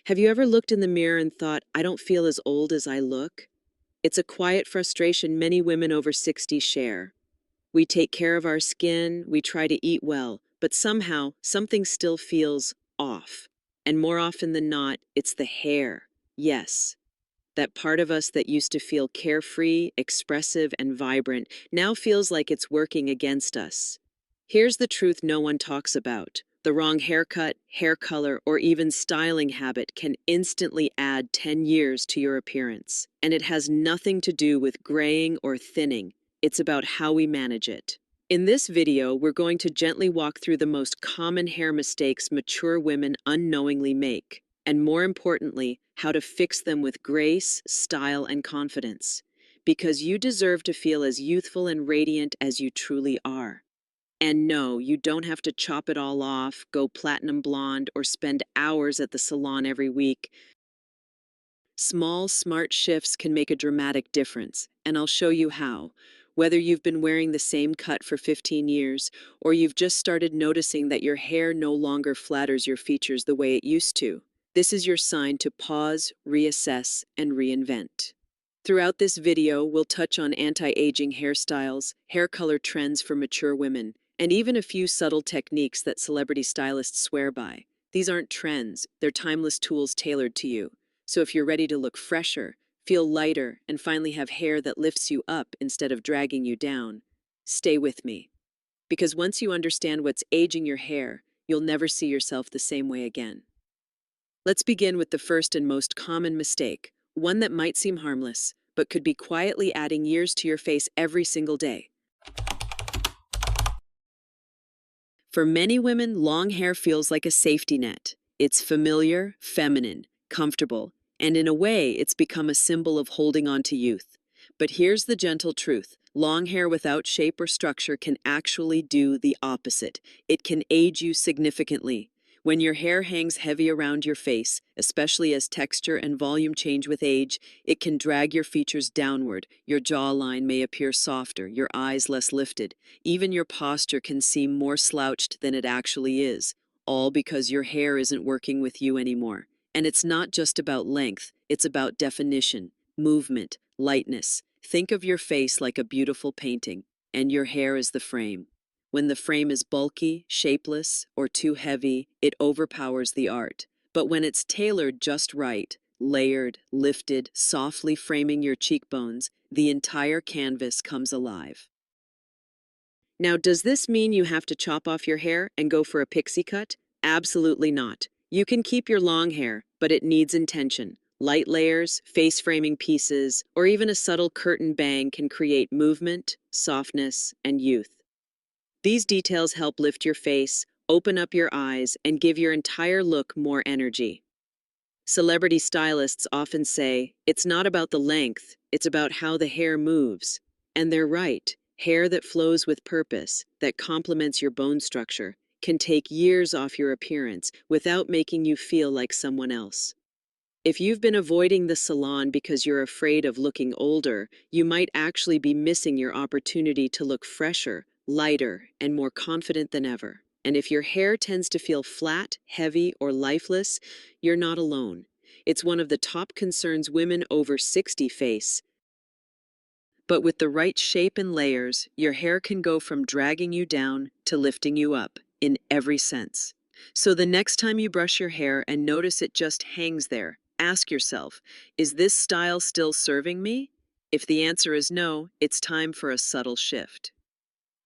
Have you ever looked in the mirror and thought, I don't feel as old as I look? It's a quiet frustration many women over 60 share. We take care of our skin, we try to eat well, but somehow something still feels off. And more often than not, it's the hair. Yes, that part of us that used to feel carefree, expressive, and vibrant now feels like it's working against us. Here's the truth no one talks about. The wrong haircut, hair color, or even styling habit can instantly add 10 years to your appearance. And it has nothing to do with graying or thinning. It's about how we manage it. In this video, we're going to gently walk through the most common hair mistakes mature women unknowingly make, and more importantly, how to fix them with grace, style, and confidence. Because you deserve to feel as youthful and radiant as you truly are. And no, you don't have to chop it all off, go platinum blonde, or spend hours at the salon every week. Small, smart shifts can make a dramatic difference, and I'll show you how. Whether you've been wearing the same cut for 15 years, or you've just started noticing that your hair no longer flatters your features the way it used to, this is your sign to pause, reassess, and reinvent. Throughout this video, we'll touch on anti-aging hairstyles, hair color trends for mature women, and even a few subtle techniques that celebrity stylists swear by. These aren't trends, they're timeless tools tailored to you. So if you're ready to look fresher, feel lighter, and finally have hair that lifts you up instead of dragging you down, stay with me. Because once you understand what's aging your hair, you'll never see yourself the same way again. Let's begin with the first and most common mistake, one that might seem harmless, but could be quietly adding years to your face every single day. For many women, long hair feels like a safety net. It's familiar, feminine, comfortable, and in a way, it's become a symbol of holding on to youth. But here's the gentle truth. Long hair without shape or structure can actually do the opposite. It can age you significantly. When your hair hangs heavy around your face, especially as texture and volume change with age, it can drag your features downward. Your jawline may appear softer, your eyes less lifted. Even your posture can seem more slouched than it actually is, all because your hair isn't working with you anymore. And it's not just about length, it's about definition, movement, lightness. Think of your face like a beautiful painting, and your hair is the frame. When the frame is bulky, shapeless, or too heavy, it overpowers the art. But when it's tailored just right, layered, lifted, softly framing your cheekbones, the entire canvas comes alive. Now, does this mean you have to chop off your hair and go for a pixie cut? Absolutely not. You can keep your long hair, but it needs intention. Light layers, face-framing pieces, or even a subtle curtain bang can create movement, softness, and youth. These details help lift your face, open up your eyes, and give your entire look more energy. Celebrity stylists often say, it's not about the length, it's about how the hair moves. And they're right. Hair that flows with purpose, that complements your bone structure, can take years off your appearance without making you feel like someone else. If you've been avoiding the salon because you're afraid of looking older, you might actually be missing your opportunity to look fresher, lighter, and more confident than ever. And if your hair tends to feel flat, heavy, or lifeless, you're not alone. It's one of the top concerns women over 60 face. But with the right shape and layers, your hair can go from dragging you down to lifting you up, in every sense. So the next time you brush your hair and notice it just hangs there, ask yourself, is this style still serving me? If the answer is no, it's time for a subtle shift.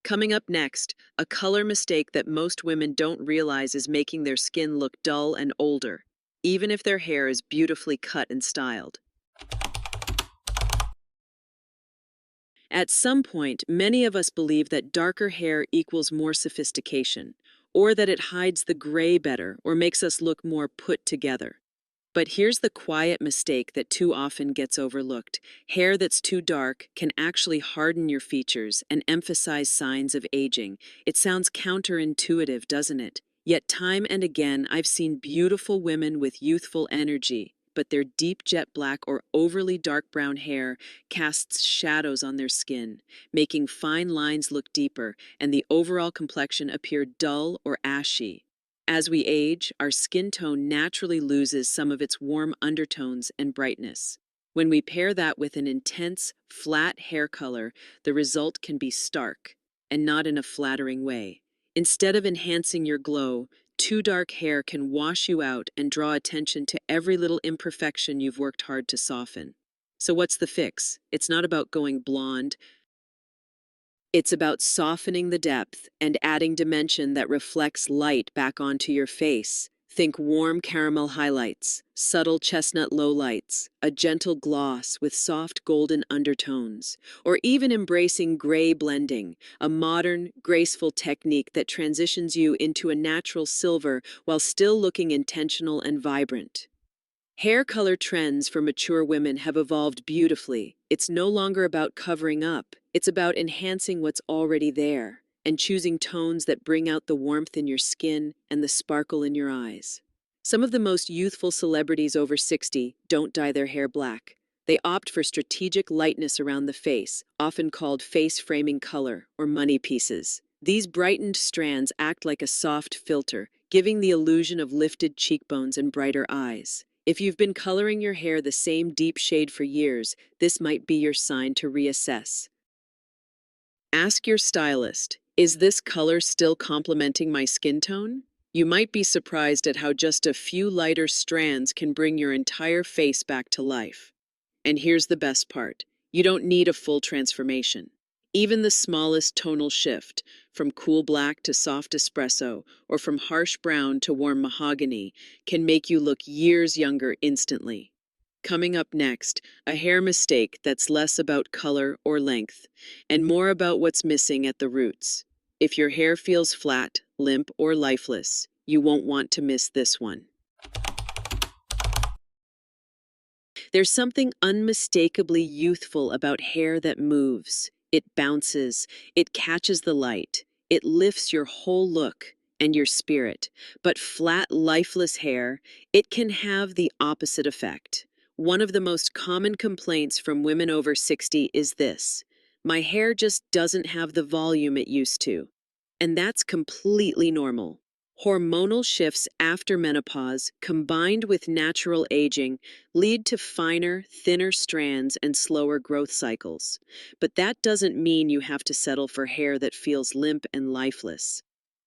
Coming up next, a color mistake that most women don't realize is making their skin look dull and older, even if their hair is beautifully cut and styled. At some point, many of us believe that darker hair equals more sophistication, or that it hides the gray better or makes us look more put together. But here's the quiet mistake that too often gets overlooked. Hair that's too dark can actually harden your features and emphasize signs of aging. It sounds counterintuitive, doesn't it? Yet time and again, I've seen beautiful women with youthful energy, but their deep jet black or overly dark brown hair casts shadows on their skin, making fine lines look deeper and the overall complexion appear dull or ashy. As we age, our skin tone naturally loses some of its warm undertones and brightness. When we pair that with an intense, flat hair color, the result can be stark, and not in a flattering way. Instead of enhancing your glow, too dark hair can wash you out and draw attention to every little imperfection you've worked hard to soften. So, what's the fix? It's not about going blonde. It's about softening the depth and adding dimension that reflects light back onto your face. Think warm caramel highlights, subtle chestnut lowlights, a gentle gloss with soft golden undertones, or even embracing gray blending, a modern, graceful technique that transitions you into a natural silver while still looking intentional and vibrant. Hair color trends for mature women have evolved beautifully. It's no longer about covering up, it's about enhancing what's already there and choosing tones that bring out the warmth in your skin and the sparkle in your eyes. Some of the most youthful celebrities over 60 don't dye their hair black. They opt for strategic lightness around the face, often called face framing color or money pieces. These brightened strands act like a soft filter, giving the illusion of lifted cheekbones and brighter eyes. If you've been coloring your hair the same deep shade for years, this might be your sign to reassess. Ask your stylist, is this color still complementing my skin tone? You might be surprised at how just a few lighter strands can bring your entire face back to life. And here's the best part. You don't need a full transformation. Even the smallest tonal shift, from cool black to soft espresso, or from harsh brown to warm mahogany, can make you look years younger instantly. Coming up next, a hair mistake that's less about color or length, and more about what's missing at the roots. If your hair feels flat, limp, or lifeless, you won't want to miss this one. There's something unmistakably youthful about hair that moves. It bounces, it catches the light, it lifts your whole look and your spirit. But flat, lifeless hair, it can have the opposite effect. One of the most common complaints from women over 60 is this: my hair just doesn't have the volume it used to. And that's completely normal. Hormonal shifts after menopause, combined with natural aging, lead to finer, thinner strands and slower growth cycles. But that doesn't mean you have to settle for hair that feels limp and lifeless.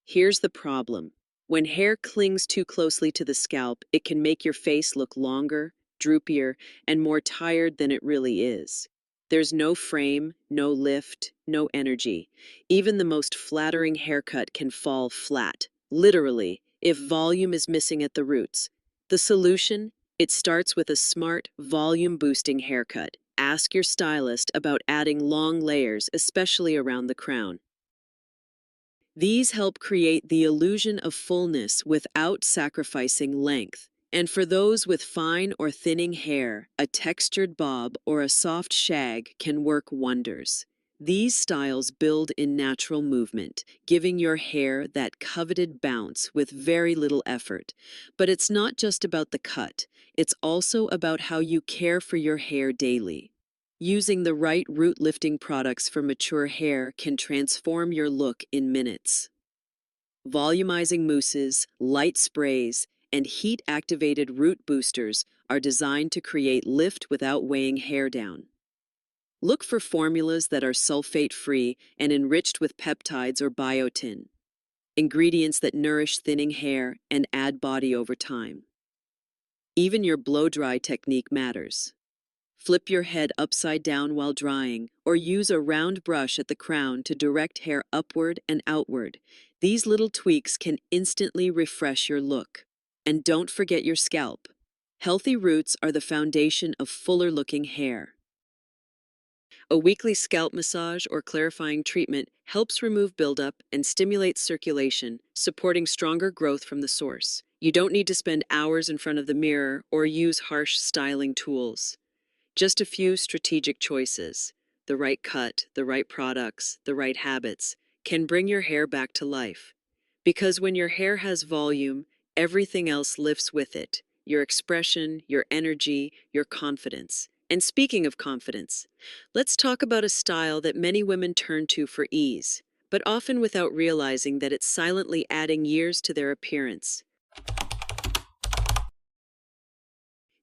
Here's the problem. When hair clings too closely to the scalp, it can make your face look longer, droopier, and more tired than it really is. There's no frame, no lift, no energy. Even the most flattering haircut can fall flat, literally, if volume is missing at the roots. The solution? It starts with a smart, volume-boosting haircut. Ask your stylist about adding long layers, especially around the crown. These help create the illusion of fullness without sacrificing length. And for those with fine or thinning hair, a textured bob or a soft shag can work wonders. These styles build in natural movement, giving your hair that coveted bounce with very little effort. But it's not just about the cut, it's also about how you care for your hair daily. Using the right root lifting products for mature hair can transform your look in minutes. Volumizing mousses, light sprays, and heat-activated root boosters are designed to create lift without weighing hair down. Look for formulas that are sulfate-free and enriched with peptides or biotin, ingredients that nourish thinning hair and add body over time. Even your blow-dry technique matters. Flip your head upside down while drying, or use a round brush at the crown to direct hair upward and outward. These little tweaks can instantly refresh your look. And don't forget your scalp. Healthy roots are the foundation of fuller-looking hair. A weekly scalp massage or clarifying treatment helps remove buildup and stimulates circulation, supporting stronger growth from the source. You don't need to spend hours in front of the mirror or use harsh styling tools. Just a few strategic choices, the right cut, the right products, the right habits, can bring your hair back to life. Because when your hair has volume, everything else lifts with it. Your expression, your energy, your confidence. And speaking of confidence, let's talk about a style that many women turn to for ease: but often without realizing that it's silently adding years to their appearance.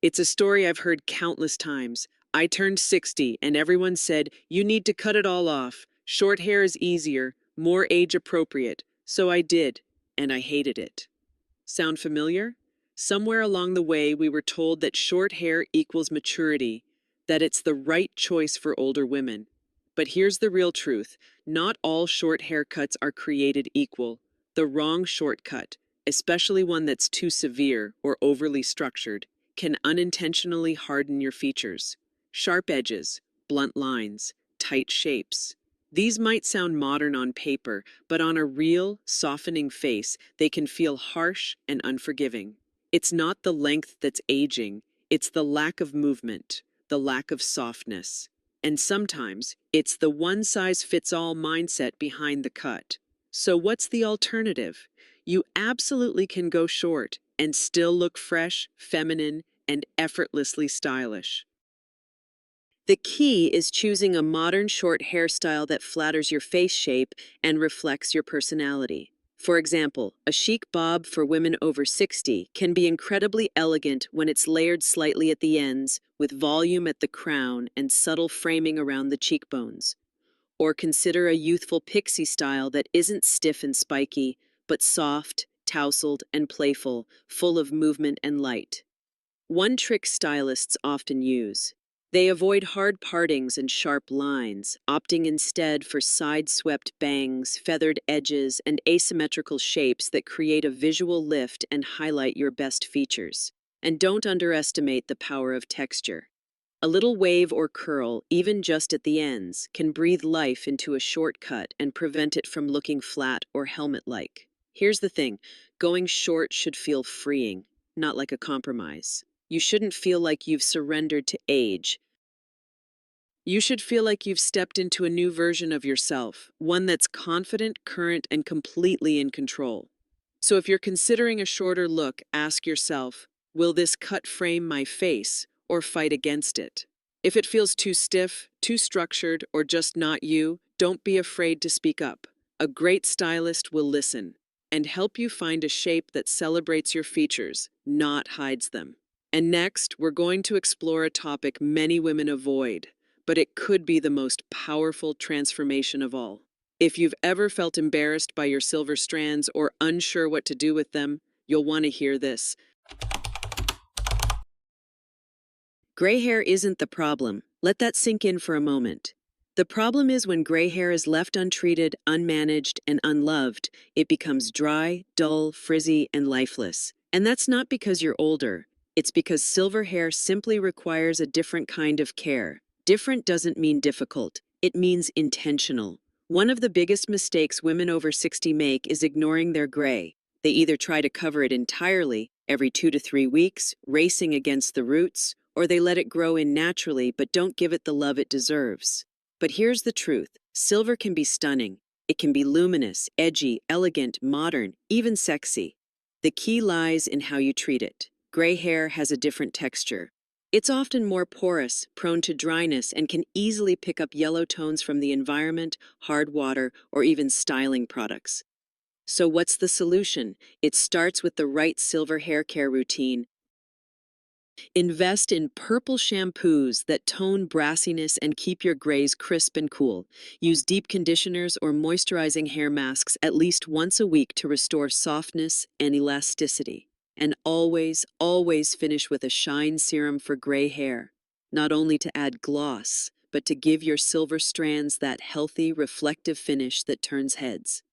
It's a story I've heard countless times. I turned 60 and everyone said, "You need to cut it all off. Short hair is easier, more age appropriate." So I did, and I hated it. Sound familiar? Somewhere along the way, we were told that short hair equals maturity, that it's the right choice for older women. But here's the real truth: not all short haircuts are created equal. The wrong shortcut, especially one that's too severe or overly structured, can unintentionally harden your features. Sharp edges, blunt lines, tight shapes. These might sound modern on paper, but on a real, softening face, they can feel harsh and unforgiving. It's not the length that's aging, it's the lack of movement, the lack of softness. And sometimes, it's the one-size-fits-all mindset behind the cut. So what's the alternative? You absolutely can go short and still look fresh, feminine, and effortlessly stylish. The key is choosing a modern short hairstyle that flatters your face shape and reflects your personality. For example, a chic bob for women over 60 can be incredibly elegant when it's layered slightly at the ends, with volume at the crown and subtle framing around the cheekbones. Or consider a youthful pixie style that isn't stiff and spiky, but soft, tousled, and playful, full of movement and light. One trick stylists often use. They avoid hard partings and sharp lines, opting instead for side-swept bangs, feathered edges, and asymmetrical shapes that create a visual lift and highlight your best features. And don't underestimate the power of texture. A little wave or curl, even just at the ends, can breathe life into a short cut and prevent it from looking flat or helmet-like. Here's the thing: going short should feel freeing, not like a compromise. You shouldn't feel like you've surrendered to age. You should feel like you've stepped into a new version of yourself, one that's confident, current, and completely in control. So if you're considering a shorter look, ask yourself, will this cut frame my face or fight against it? If it feels too stiff, too structured, or just not you, don't be afraid to speak up. A great stylist will listen and help you find a shape that celebrates your features, not hides them. And next, we're going to explore a topic many women avoid, but it could be the most powerful transformation of all. If you've ever felt embarrassed by your silver strands or unsure what to do with them, you'll want to hear this. Gray hair isn't the problem. Let that sink in for a moment. The problem is when gray hair is left untreated, unmanaged, and unloved, it becomes dry, dull, frizzy, and lifeless. And that's not because you're older. It's because silver hair simply requires a different kind of care. Different doesn't mean difficult. It means intentional. One of the biggest mistakes women over 60 make is ignoring their gray. They either try to cover it entirely, every 2 to 3 weeks, racing against the roots, or they let it grow in naturally but don't give it the love it deserves. But here's the truth: silver can be stunning. It can be luminous, edgy, elegant, modern, even sexy. The key lies in how you treat it. Gray hair has a different texture. It's often more porous, prone to dryness, and can easily pick up yellow tones from the environment, hard water, or even styling products. So what's the solution? It starts with the right silver hair care routine. Invest in purple shampoos that tone brassiness and keep your grays crisp and cool. Use deep conditioners or moisturizing hair masks at least once a week to restore softness and elasticity. And always, always finish with a shine serum for gray hair, not only to add gloss, but to give your silver strands that healthy, reflective finish that turns heads.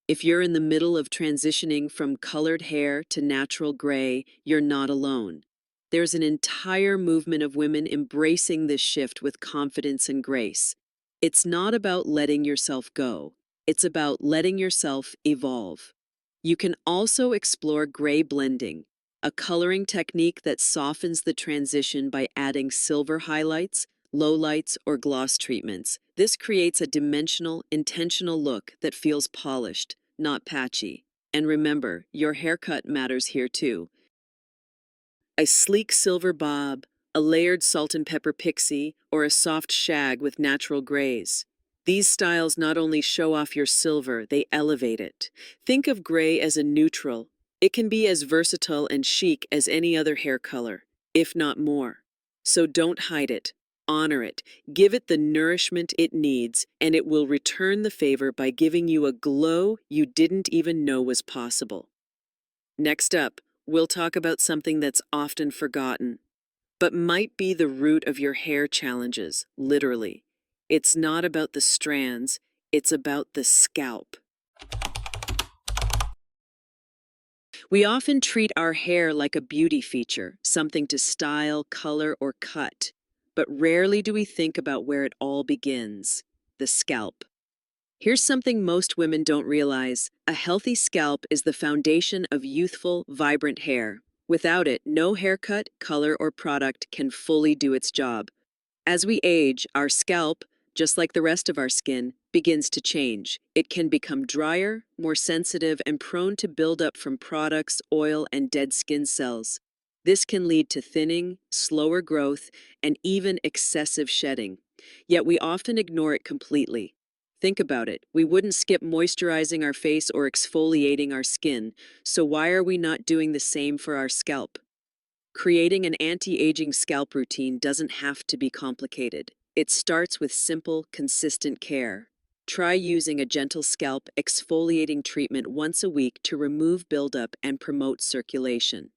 If you're in the middle of transitioning from colored hair to natural gray, you're not alone. There's an entire movement of women embracing this shift with confidence and grace. It's not about letting yourself go. It's about letting yourself evolve. You can also explore gray blending, a coloring technique that softens the transition by adding silver highlights, lowlights, or gloss treatments. This creates a dimensional, intentional look that feels polished, not patchy. And remember, your haircut matters here too. A sleek silver bob, a layered salt and pepper pixie, or a soft shag with natural grays. These styles not only show off your silver, they elevate it. Think of gray as a neutral. It can be as versatile and chic as any other hair color, if not more. So don't hide it. Honor it. Give it the nourishment it needs, and it will return the favor by giving you a glow you didn't even know was possible. Next up, we'll talk about something that's often forgotten, but might be the root of your hair challenges, literally. It's not about the strands, it's about the scalp. We often treat our hair like a beauty feature, something to style, color, or cut. But rarely do we think about where it all begins, the scalp. Here's something most women don't realize. A healthy scalp is the foundation of youthful, vibrant hair. Without it, no haircut, color, or product can fully do its job. As we age, our scalp, just like the rest of our skin, begins to change. It can become drier, more sensitive, and prone to buildup from products, oil, and dead skin cells. This can lead to thinning, slower growth, and even excessive shedding. Yet we often ignore it completely. Think about it. We wouldn't skip moisturizing our face or exfoliating our skin, so why are we not doing the same for our scalp? Creating an anti-aging scalp routine doesn't have to be complicated. It starts with simple, consistent care. Try using a gentle scalp exfoliating treatment once a week to remove buildup and promote circulation.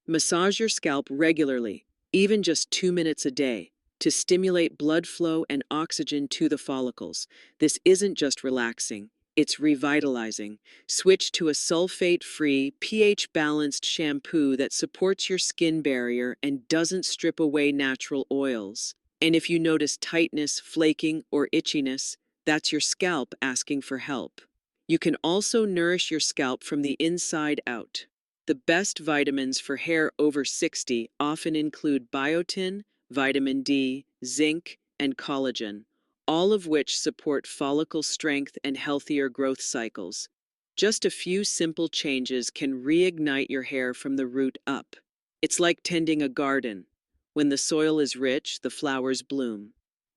Massage your scalp regularly, even just 2 minutes a day, to stimulate blood flow and oxygen to the follicles. This isn't just relaxing, it's revitalizing. Switch to a sulfate-free, pH-balanced shampoo that supports your skin barrier and doesn't strip away natural oils. And if you notice tightness, flaking, or itchiness, that's your scalp asking for help. You can also nourish your scalp from the inside out. The best vitamins for hair over 60 often include biotin, vitamin D, zinc, and collagen, all of which support follicle strength and healthier growth cycles. Just a few simple changes can reignite your hair from the root up. It's like tending a garden. When the soil is rich, the flowers bloom.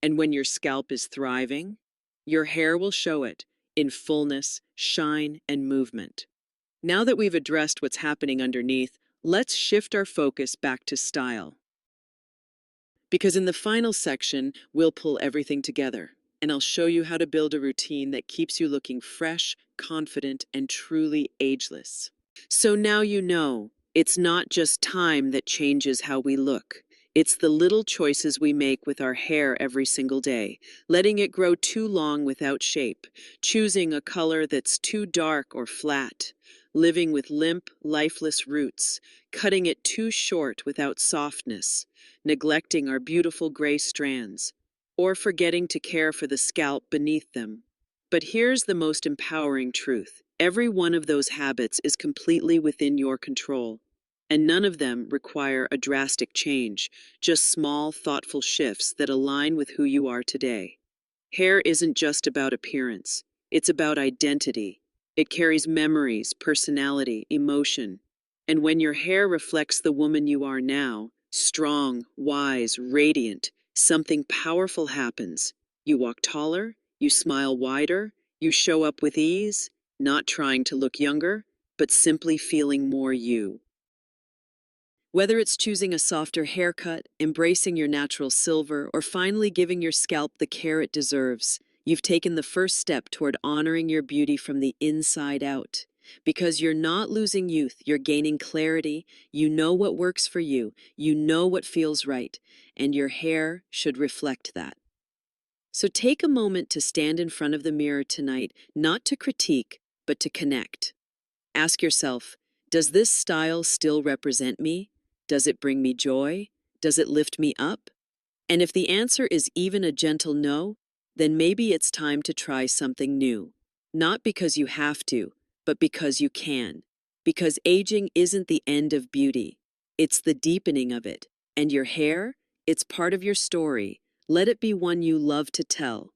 And when your scalp is thriving, your hair will show it in fullness, shine, and movement. Now that we've addressed what's happening underneath, let's shift our focus back to style. Because in the final section, we'll pull everything together, and I'll show you how to build a routine that keeps you looking fresh, confident, and truly ageless. So now you know, it's not just time that changes how we look. It's the little choices we make with our hair every single day, letting it grow too long without shape, choosing a color that's too dark or flat, living with limp, lifeless roots, cutting it too short without softness, neglecting our beautiful gray strands, or forgetting to care for the scalp beneath them. But here's the most empowering truth. Every one of those habits is completely within your control, and none of them require a drastic change, just small, thoughtful shifts that align with who you are today. Hair isn't just about appearance, it's about identity. It carries memories, personality, emotion. And when your hair reflects the woman you are now, strong, wise, radiant, something powerful happens. You walk taller, you smile wider, you show up with ease, not trying to look younger, but simply feeling more you. Whether it's choosing a softer haircut, embracing your natural silver, or finally giving your scalp the care it deserves, you've taken the first step toward honoring your beauty from the inside out. Because you're not losing youth, you're gaining clarity, you know what works for you, you know what feels right, and your hair should reflect that. So take a moment to stand in front of the mirror tonight, not to critique, but to connect. Ask yourself, does this style still represent me? Does it bring me joy? Does it lift me up? And if the answer is even a gentle no, then maybe it's time to try something new. Not because you have to, but because you can. Because aging isn't the end of beauty. It's the deepening of it. And your hair? It's part of your story. Let it be one you love to tell.